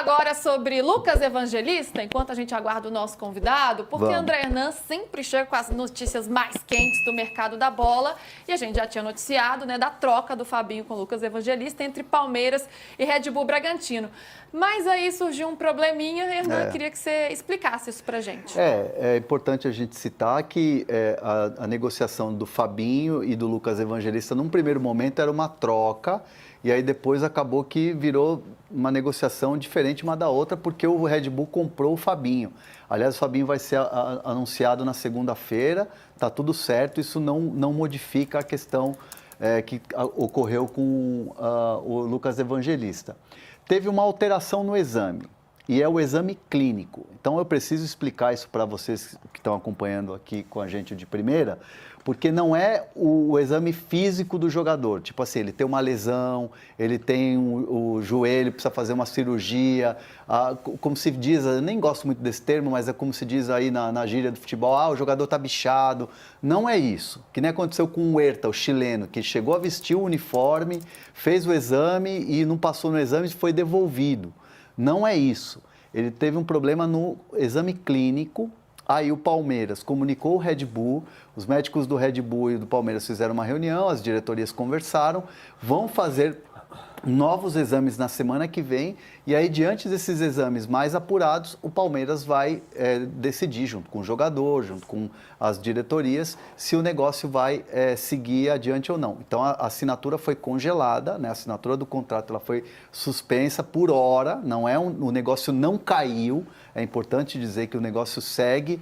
agora sobre Lucas Evangelista, enquanto a gente aguarda o nosso convidado, porque André Hernan sempre chega com as notícias mais quentes do mercado da bola, e a gente já tinha noticiado, né, da troca do Fabinho com o Lucas Evangelista entre Palmeiras e Red Bull Bragantino. Mas aí surgiu um probleminha, Hernan, eu queria que você explicasse isso pra gente. É importante a gente citar que a negociação do Fabinho e do Lucas Evangelista, num primeiro momento, era uma troca, e aí depois acabou que virou uma negociação diferente uma da outra, porque o Red Bull comprou o Fabinho. Aliás, o Fabinho vai ser anunciado na segunda-feira, tá tudo certo, isso não modifica a questão que ocorreu com o Lucas Evangelista. Teve uma alteração no exame, e é o exame clínico. Então, eu preciso explicar isso para vocês que estão acompanhando aqui com a gente de primeira, porque não é o exame físico do jogador. Tipo assim, ele tem uma lesão, ele tem o joelho, precisa fazer uma cirurgia, como se diz, eu nem gosto muito desse termo, mas é como se diz aí na gíria do futebol, o jogador está bichado. Não é isso. Que nem aconteceu com o Huerta, o chileno, que chegou a vestir o uniforme, fez o exame e não passou no exame e foi devolvido. Não é isso. Ele teve um problema no exame clínico. Aí o Palmeiras comunicou o Red Bull, os médicos do Red Bull e do Palmeiras fizeram uma reunião, as diretorias conversaram, vão fazer novos exames na semana que vem, e aí diante desses exames mais apurados, o Palmeiras vai decidir, junto com o jogador, junto com as diretorias, se o negócio vai seguir adiante ou não. Então a assinatura foi congelada, né? A assinatura do contrato ela foi suspensa por hora, não é o negócio não caiu, é importante dizer que o negócio segue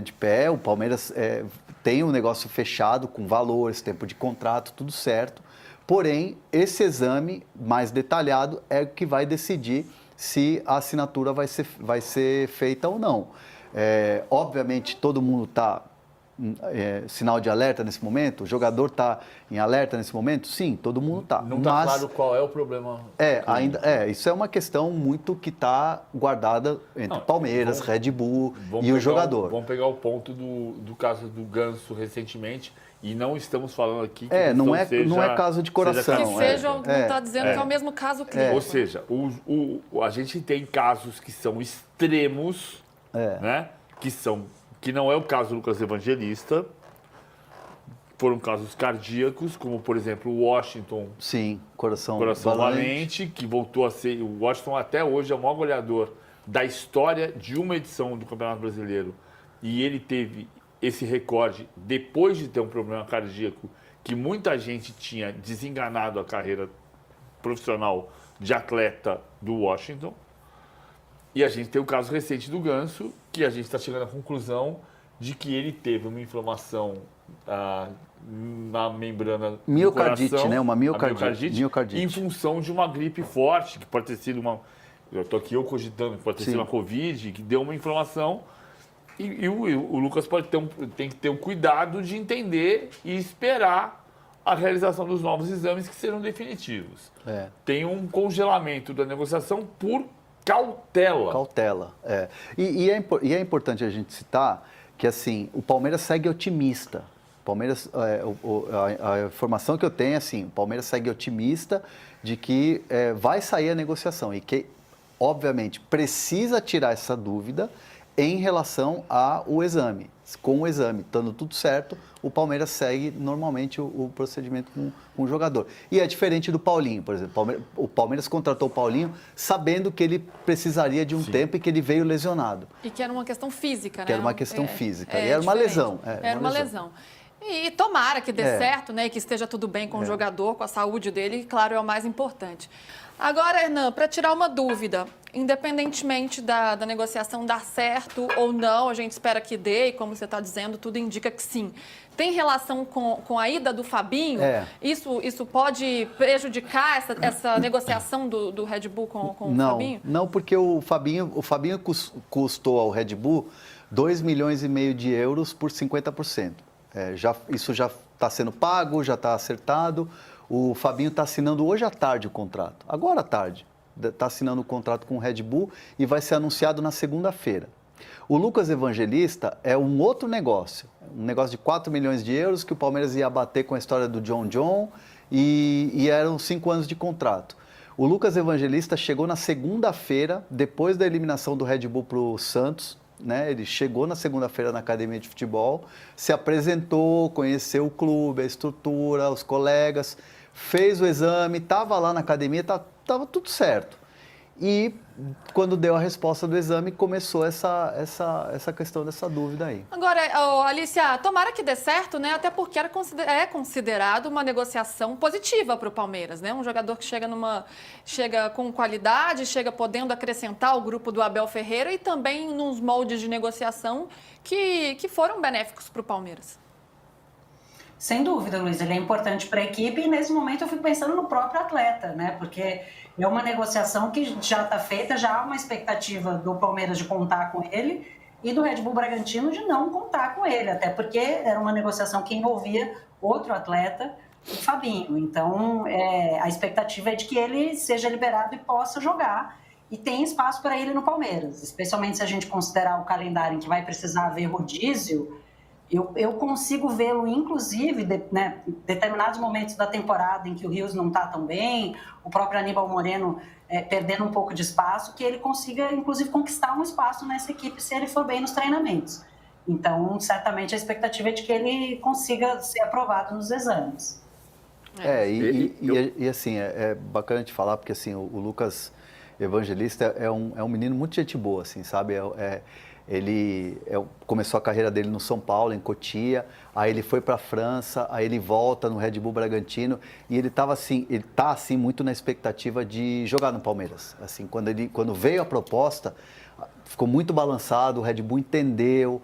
de pé, o Palmeiras tem um negócio fechado com valores, tempo de contrato, tudo certo. Porém, esse exame mais detalhado é o que vai decidir se a assinatura vai ser feita ou não. Obviamente, todo mundo está sinal de alerta nesse momento? O jogador está em alerta nesse momento? Sim, todo mundo está. Não está claro qual é o problema. Isso é uma questão muito que está guardada entre Palmeiras, Red Bull e o jogador. Vamos pegar o ponto do caso do Ganso recentemente. E não estamos falando aqui que não é caso de coração. Que seja, não está dizendo que é o mesmo caso clínico. Ou seja, a gente tem casos que são extremos, né? Que não é o caso do Lucas Evangelista. Foram casos cardíacos, como, por exemplo, o Washington. Sim, coração valente, que voltou a ser... O Washington até hoje é o maior goleador da história de uma edição do Campeonato Brasileiro. E ele teve esse recorde depois de ter um problema cardíaco que muita gente tinha desenganado a carreira profissional de atleta do Washington. E a gente tem o caso recente do Ganso, que a gente está chegando à conclusão de que ele teve uma inflamação na membrana miocardite, do coração, né? Uma miocardite em função de uma gripe forte, que pode ter sido eu estou aqui cogitando que pode ter sido uma Covid, que deu uma inflamação. E o Lucas tem que ter o cuidado de entender e esperar a realização dos novos exames que serão definitivos. Tem um congelamento da negociação por cautela. Cautela, E é importante a gente citar que, assim, o Palmeiras segue otimista. Palmeiras, a informação que eu tenho é assim, o Palmeiras segue otimista de que vai sair a negociação e que, obviamente, precisa tirar essa dúvida em relação ao exame. Com o exame estando tudo certo, o Palmeiras segue normalmente o procedimento com o jogador. E é diferente do Paulinho, por exemplo. O Palmeiras contratou o Paulinho sabendo que ele precisaria de um tempo e que ele veio lesionado. E que era uma questão física, né? Que era uma questão física. E era uma lesão. Era uma lesão. E tomara que dê certo, né? E que esteja tudo bem com o jogador, com a saúde dele, que, claro, é o mais importante. Agora, Hernan, para tirar uma dúvida, independentemente da negociação dar certo ou não, a gente espera que dê, e como você está dizendo, tudo indica que sim. Tem relação com a ida do Fabinho? Isso pode prejudicar essa negociação do Red Bull com o Fabinho? Não, porque o Fabinho custou ao Red Bull 2,5 milhões de euros por 50%. Isso já está sendo pago, já está acertado. O Fabinho está assinando hoje à tarde o contrato, agora à tarde. Está assinando o contrato com o Red Bull e vai ser anunciado na segunda-feira. O Lucas Evangelista é um outro negócio, um negócio de 4 milhões de euros que o Palmeiras ia bater com a história do John e eram 5 anos de contrato. O Lucas Evangelista chegou na segunda-feira, depois da eliminação do Red Bull para o Santos, né? Ele chegou na segunda-feira na academia de futebol, se apresentou, conheceu o clube, a estrutura, os colegas, fez o exame, estava lá na academia, estava tudo certo. E quando deu a resposta do exame, começou essa questão dessa dúvida aí. Agora, Alicia, tomara que dê certo, né? Até porque é considerado uma negociação positiva para o Palmeiras, né? Um jogador que chega com qualidade, chega podendo acrescentar o grupo do Abel Ferreira e também nos moldes de negociação que foram benéficos para o Palmeiras. Sem dúvida, Luiz, ele é importante para a equipe e nesse momento eu fico pensando no próprio atleta, né? Porque é uma negociação que já está feita, já há uma expectativa do Palmeiras de contar com ele e do Red Bull Bragantino de não contar com ele, até porque era uma negociação que envolvia outro atleta, o Fabinho. Então, a expectativa é de que ele seja liberado e possa jogar e tem espaço para ele no Palmeiras, especialmente se a gente considerar o calendário em que vai precisar haver rodízio. Eu consigo vê-lo, inclusive, né, em determinados momentos da temporada em que o Rios não está tão bem, o próprio Aníbal Moreno perdendo um pouco de espaço, que ele consiga, inclusive, conquistar um espaço nessa equipe se ele for bem nos treinamentos. Então, certamente, a expectativa é de que ele consiga ser aprovado nos exames. E assim, é bacana de falar, porque assim, o Lucas Evangelista é um menino muito gente boa, assim, sabe? Ele começou a carreira dele no São Paulo, em Cotia, aí ele foi para a França, aí ele volta no Red Bull Bragantino e ele tá assim muito na expectativa de jogar no Palmeiras. Assim, quando veio a proposta, ficou muito balançado, o Red Bull entendeu,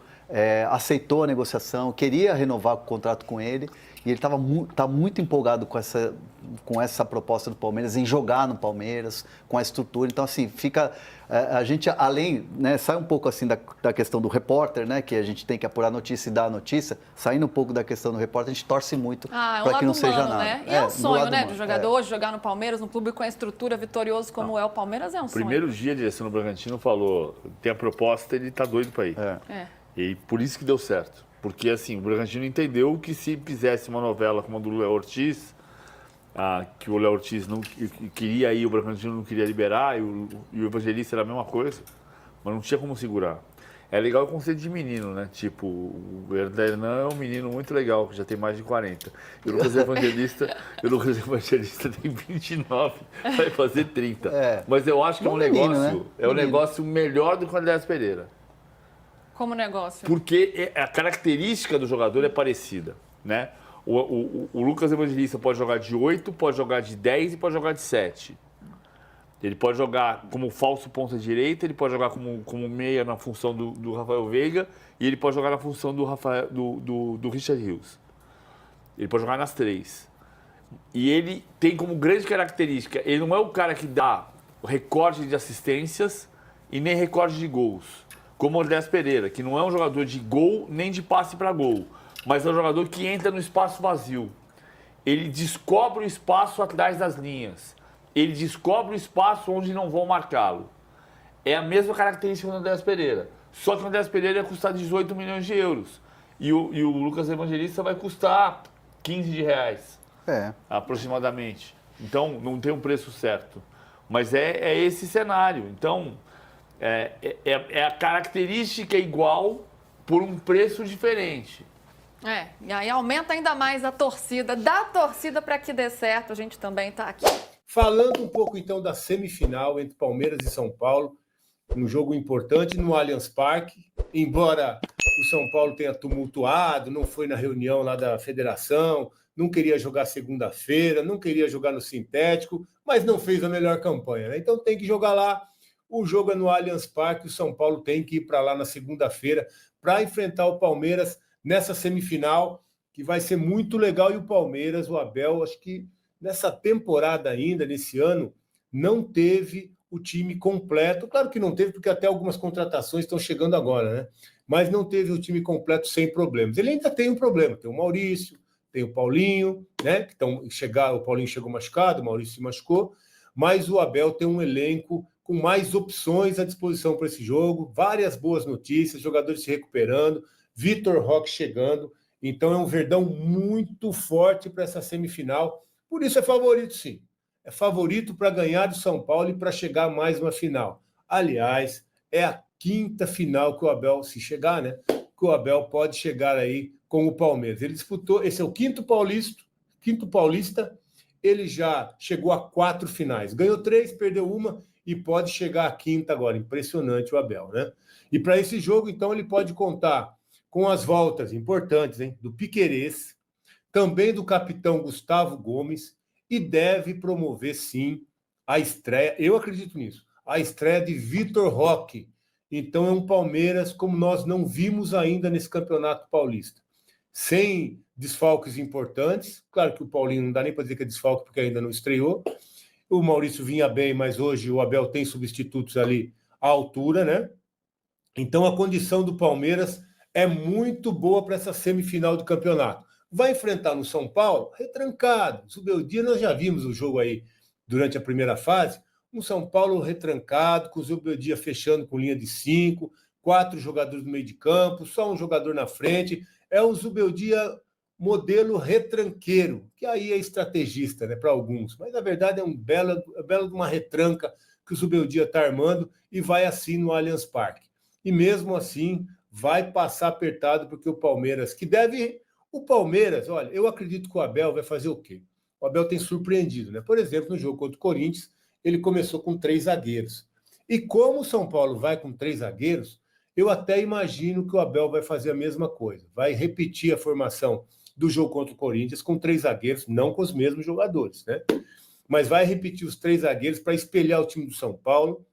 aceitou a negociação, queria renovar o contrato com ele e ele tá muito empolgado com essa proposta do Palmeiras, em jogar no Palmeiras, com a estrutura. Então, assim, a gente, além, né, sai um pouco assim da questão do repórter, né, que a gente tem que apurar a notícia e dar a notícia, saindo um pouco da questão do repórter, a gente torce muito para que não seja nada. Né? E é um sonho, né, do jogador hoje jogar no Palmeiras, num clube com a estrutura vitorioso como é o Palmeiras, é um sonho. Primeiro dia a direção do Bragantino falou, tem a proposta, ele tá doido para ir. E por isso que deu certo. Porque, assim, o Bragantino entendeu que se fizesse uma novela como a do Léo Ortiz, que o Léo Ortiz não queria ir, o Bragantino não queria liberar, e o Evangelista era a mesma coisa, mas não tinha como segurar. É legal o conceito de menino, né? Tipo, o Hernan é um menino muito legal, que já tem mais de 40. E o Lucas Evangelista tem 29, vai fazer 30. Mas eu acho que é um negócio melhor do que o Andréas Pereira. Como negócio? Porque a característica do jogador é parecida, né? O Lucas Evangelista pode jogar de 8, pode jogar de 10 e pode jogar de 7. Ele pode jogar como falso ponta direita, ele pode jogar como meia na função do Rafael Veiga e ele pode jogar na função do Richard Rios. Ele pode jogar nas 3. E ele tem como grande característica, ele não é o cara que dá recorde de assistências e nem recorde de gols. Como o Andréas Pereira, que não é um jogador de gol nem de passe para gol, mas é um jogador que entra no espaço vazio. Ele descobre o espaço atrás das linhas. Ele descobre o espaço onde não vão marcá-lo. É a mesma característica do Andréas Pereira. Só que o Andréas Pereira ia custar 18 milhões de euros. E o Lucas Evangelista vai custar 15 de reais, aproximadamente. Então, não tem um preço certo. Mas é esse cenário. Então, a característica igual por um preço diferente. E aí aumenta ainda mais a torcida, dá a torcida para que dê certo, a gente também está aqui. Falando um pouco então da semifinal entre Palmeiras e São Paulo, um jogo importante no Allianz Parque, embora o São Paulo tenha tumultuado, não foi na reunião lá da federação, não queria jogar segunda-feira, não queria jogar no sintético, mas não fez a melhor campanha, né? Então tem que jogar lá. O jogo é no Allianz Parque, o São Paulo tem que ir para lá na segunda-feira para enfrentar o Palmeiras nessa semifinal, que vai ser muito legal. E o Palmeiras, o Abel, acho que nessa temporada ainda, nesse ano, não teve o time completo. Claro que não teve, porque até algumas contratações estão chegando agora, né? Mas não teve o time completo sem problemas. Ele ainda tem um problema, tem o Maurício, tem o Paulinho, né? O Paulinho chegou machucado, o Maurício se machucou, mas o Abel tem um elenco com mais opções à disposição para esse jogo, várias boas notícias, jogadores se recuperando, Vitor Roque chegando, então é um Verdão muito forte para essa semifinal, por isso é favorito sim. é favorito para ganhar do São Paulo e para chegar a mais uma final. Aliás, é a 5ª final que o Abel, se chegar, né? Que o Abel pode chegar aí com o Palmeiras. Ele disputou, esse é o 5º paulista, ele já chegou a 4 finais. Ganhou 3, perdeu uma e pode chegar à 5ª agora. Impressionante o Abel, né? E para esse jogo, então, ele pode contar com as voltas importantes, hein? Do Piquerez, também do capitão Gustavo Gomes, e deve promover, sim, a estreia, eu acredito nisso, a estreia de Vitor Roque. Então é um Palmeiras como nós não vimos ainda nesse Campeonato Paulista. Sem desfalques importantes, claro que o Paulinho não dá nem para dizer que é desfalque porque ainda não estreou, o Maurício vinha bem, mas hoje o Abel tem substitutos ali à altura, né? Então a condição do Palmeiras é muito boa para essa semifinal do campeonato. Vai enfrentar no São Paulo, retrancado. Zubeldia, nós já vimos o jogo aí durante a primeira fase, um São Paulo retrancado, com o Zubeldia fechando com linha de 5, 4 jogadores no meio de campo, só um jogador na frente. É um Zubeldia modelo retranqueiro, que aí é estrategista, né, para alguns. Mas, na verdade, é um belo de uma retranca que o Zubeldia está armando e vai assim no Allianz Parque. E mesmo assim, vai passar apertado, porque o Palmeiras, que deve... O Palmeiras, olha, eu acredito que o Abel vai fazer o quê? O Abel tem surpreendido, né? Por exemplo, no jogo contra o Corinthians, ele começou com 3 zagueiros. E como o São Paulo vai com 3 zagueiros, eu até imagino que o Abel vai fazer a mesma coisa. Vai repetir a formação do jogo contra o Corinthians com 3 zagueiros, não com os mesmos jogadores, né? Mas vai repetir os 3 zagueiros para espelhar o time do São Paulo.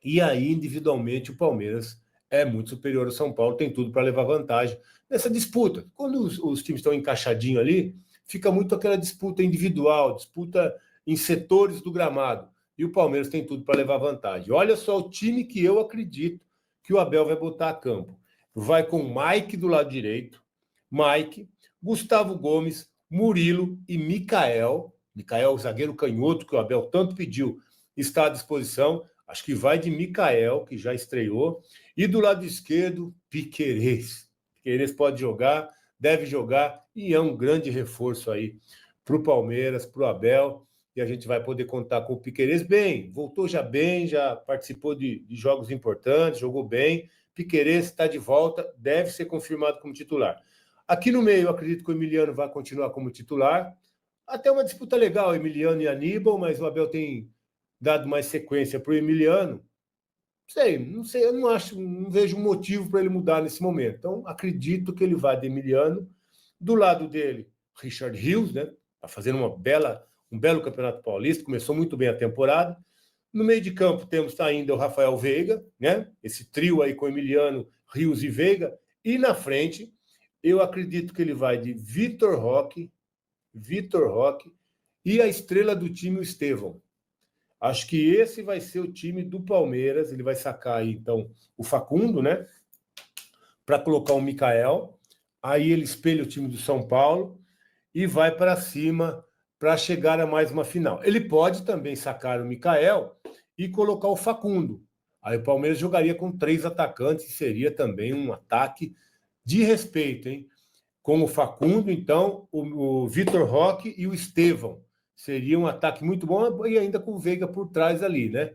E aí, individualmente, o Palmeiras é muito superior ao São Paulo, tem tudo para levar vantagem nessa disputa. Quando os times estão encaixadinhos ali, fica muito aquela disputa individual, disputa em setores do gramado. E o Palmeiras tem tudo para levar vantagem. Olha só o time que eu acredito que o Abel vai botar a campo. Vai com Mike do lado direito, Mike, Gustavo Gomes, Murilo e Mikael. Mikael, o zagueiro canhoto que o Abel tanto pediu, está à disposição. Acho que vai de Mikael, que já estreou. E do lado esquerdo, Piquerez. Piquerez pode jogar, deve jogar, e é um grande reforço aí para o Palmeiras, para o Abel. E a gente vai poder contar com o Piquerez voltou já bem, já participou de jogos importantes, jogou bem. Piquerez está de volta, deve ser confirmado como titular. Aqui no meio, eu acredito que o Emiliano vai continuar como titular. Até uma disputa legal, Emiliano e Aníbal, mas o Abel tem dado mais sequência para o Emiliano. Não sei, eu não vejo um motivo para ele mudar nesse momento. Então, acredito que ele vai de Emiliano. Do lado dele, Richard Rios, né? Está fazendo um belo Campeonato Paulista, começou muito bem a temporada. No meio de campo temos ainda o Rafael Veiga, né? Esse trio aí com Emiliano, Rios e Veiga. E na frente, eu acredito que ele vai de Vitor Roque, e a estrela do time, o Estevão. Acho que esse vai ser o time do Palmeiras. Ele vai sacar aí, então, o Facundo, né? Para colocar o Mikael. Aí ele espelha o time do São Paulo e vai para cima para chegar a mais uma final. Ele pode também sacar o Mikael e colocar o Facundo. Aí o Palmeiras jogaria com 3 atacantes e seria também um ataque de respeito, hein? Com o Facundo, então, o Vitor Roque e o Estevão. Seria um ataque muito bom e ainda com o Veiga por trás ali, né?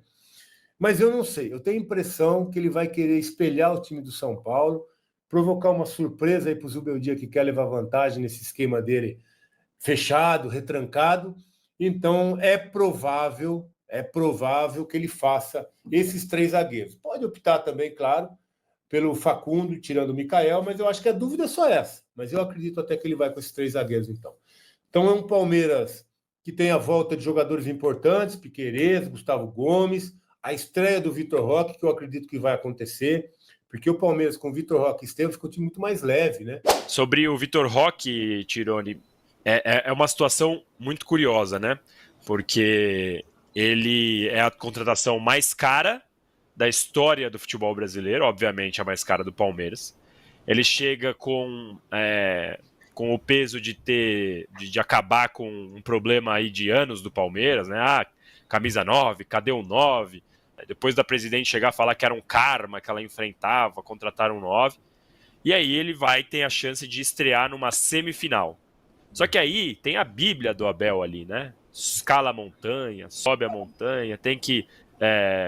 Mas eu não sei, eu tenho a impressão que ele vai querer espelhar o time do São Paulo, provocar uma surpresa aí para o Zubeldia, que quer levar vantagem nesse esquema dele fechado, retrancado. Então é provável que ele faça esses 3 zagueiros. Pode optar também, claro, pelo Facundo, tirando o Mikael, mas eu acho que a dúvida é só essa. Mas eu acredito até que ele vai com esses 3 zagueiros, então. Então é um Palmeiras que tem a volta de jogadores importantes, Piquerez, Gustavo Gomes, a estreia do Vitor Roque, que eu acredito que vai acontecer, porque o Palmeiras com Vitor Roque e Estevão ficou um time muito mais leve, né? Sobre o Vitor Roque, Tironi, é uma situação muito curiosa, né? Porque ele é a contratação mais cara da história do futebol brasileiro, obviamente a mais cara do Palmeiras. Ele chega com o peso de acabar com um problema aí de anos do Palmeiras, né? Camisa 9, cadê o 9? Depois da presidente chegar a falar que era um karma que ela enfrentava, contratar um 9. E aí ele vai ter a chance de estrear numa semifinal. Só que aí tem a Bíblia do Abel ali, né? escala a montanha, sobe a montanha, tem que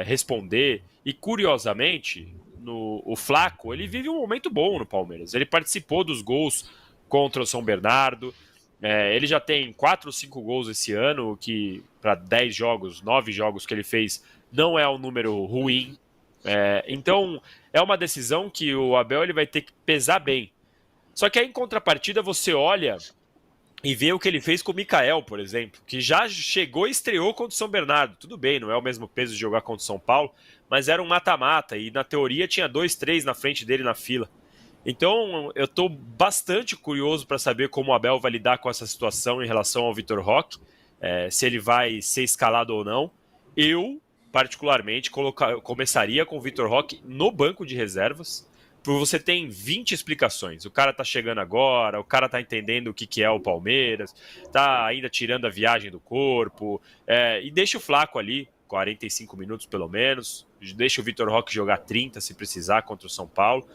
responder. E curiosamente, o Flaco, ele vive um momento bom no Palmeiras. Ele participou dos gols contra o São Bernardo. Ele já tem 4 ou 5 gols esse ano, que para 10 jogos, 9 jogos que ele fez, não é um número ruim. Então, é uma decisão que o Abel ele vai ter que pesar bem. Só que aí, em contrapartida, você olha e vê o que ele fez com o Mikael, por exemplo, que já chegou e estreou contra o São Bernardo. Tudo bem, não é o mesmo peso de jogar contra o São Paulo, mas era um mata-mata e, na teoria, tinha 2, 3 na frente dele na fila. Então, eu estou bastante curioso para saber como o Abel vai lidar com essa situação em relação ao Vitor Roque, se ele vai ser escalado ou não. Eu, particularmente, começaria com o Vitor Roque no banco de reservas, porque você tem 20 explicações. O cara tá chegando agora, o cara tá entendendo o que é o Palmeiras, tá ainda tirando a viagem do corpo, e deixa o Flaco ali, 45 minutos pelo menos, deixa o Vitor Roque jogar 30 se precisar contra o São Paulo.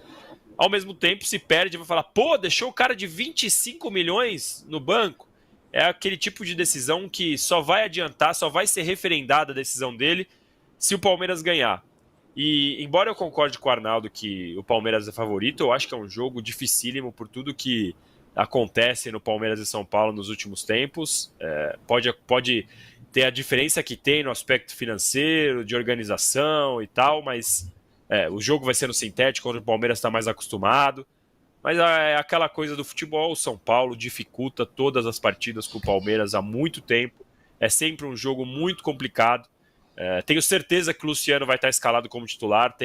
Ao mesmo tempo, se perde, vai falar, pô, deixou o cara de 25 milhões no banco. É aquele tipo de decisão que só vai adiantar, só vai ser referendada a decisão dele se o Palmeiras ganhar. E, embora eu concorde com o Arnaldo que o Palmeiras é favorito, eu acho que é um jogo dificílimo por tudo que acontece no Palmeiras e São Paulo nos últimos tempos. Pode ter a diferença que tem no aspecto financeiro, de organização e tal, mas o jogo vai ser no sintético, onde o Palmeiras está mais acostumado. Mas é aquela coisa do futebol, o São Paulo dificulta todas as partidas com o Palmeiras há muito tempo. É sempre um jogo muito complicado. Tenho certeza que o Luciano vai estar escalado como titular.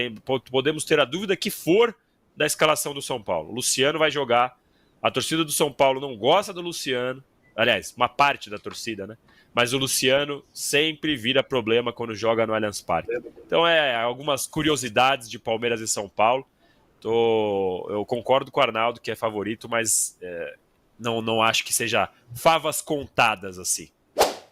Podemos ter a dúvida que for da escalação do São Paulo. O Luciano vai jogar. A torcida do São Paulo não gosta do Luciano. Aliás, uma parte da torcida, né? Mas o Luciano sempre vira problema quando joga no Allianz Parque. Então, algumas curiosidades de Palmeiras e São Paulo. Eu concordo com o Arnaldo que é favorito, mas não acho que seja favas contadas assim.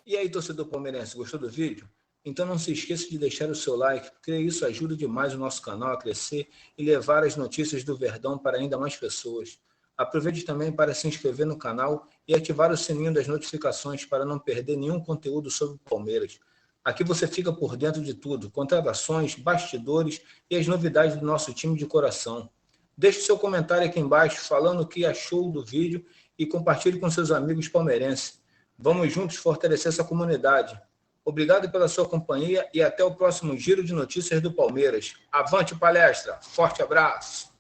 E aí, torcedor palmeirense, gostou do vídeo? Então não se esqueça de deixar o seu like, porque isso ajuda demais o nosso canal a crescer e levar as notícias do Verdão para ainda mais pessoas. Aproveite também para se inscrever no canal e ativar o sininho das notificações para não perder nenhum conteúdo sobre o Palmeiras. Aqui você fica por dentro de tudo, contratações, bastidores e as novidades do nosso time de coração. Deixe seu comentário aqui embaixo falando o que achou do vídeo e compartilhe com seus amigos palmeirenses. Vamos juntos fortalecer essa comunidade. Obrigado pela sua companhia e até o próximo Giro de Notícias do Palmeiras. Avante palestra! Forte abraço!